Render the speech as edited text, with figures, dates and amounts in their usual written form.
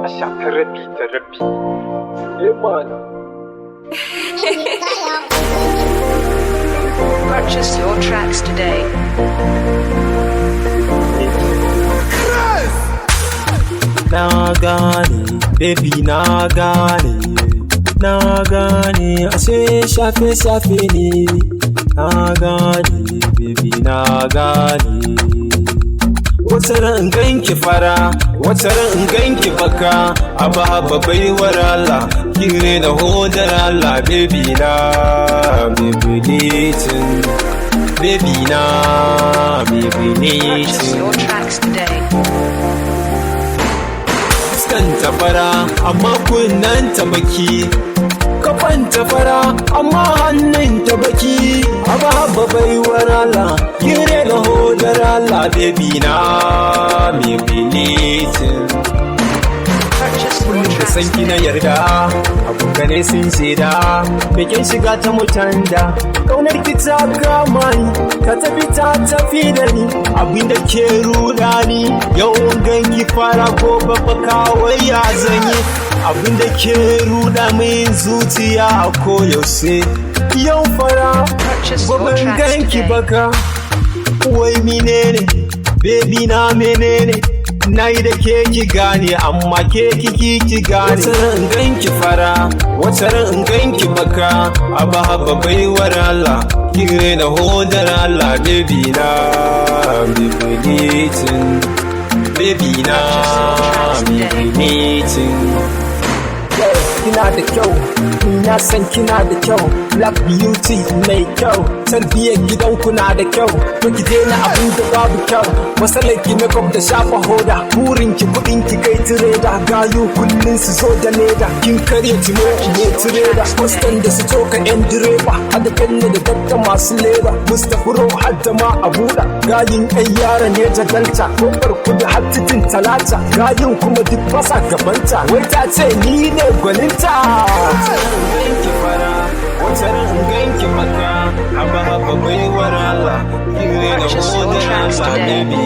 sha ta rabi. Mana. Purchase your tracks today. Na gane, baby na gane, ashe shafe ne. Na gane, baby na gane. Wata ran ganki fara, wata ran ganki baka, aba baiwar Allah, kire da hodar Allah, baby na, baby dating, baby na, baby Purchase your dating. tracks today. Fuskanta fara, amma kunnanta baki, kafanta fara, amma hannunta baki, aba baiwar Allah, kire da hodar Allah, baby na, baby dating. Purchase your Da tracks san ki na today. yarda abokane sun shaida bikin shiga ta mutanda kaunar ki ta kama ni ka tafi da ni abinda ke ruda ni yawan gangi fara ko babba kawai ya zanyi abinda ke ruda min zuciya a koyaushe yau fara Purchase your babban tracks ganki today. baka wai menene baby na menene na yi da ke ki gane amma ke ki gane wata ran ganki fara wata ran ganki baka aba baiwar Allah kire da hodar Allah baby na baby dating baby na baby dating. Kina da kyau, ina san kina da kyau, black beauty mai kyau, tarbiyyar gidanku na da kyau, to ki daina abin da babu kyau, masalar ki makeup da shafa hoda, burin ki kudin ki kai tireda, gayu kullun su zo da leda, kin karya timo ne tireda, postan da su toka yan direba, hada kanne da dakka masu leda, Mustapha hadda ma a buɗa, gayin ɗan yara ne jagalta, kofar kudu har titin talata, gayin kuma duk fasa gabanta, wai ta ce ni ne gwaninta. Wata ran ganki fara, wata ran ganki maka, haba baiwar Allah, kire da hodar Allah, baby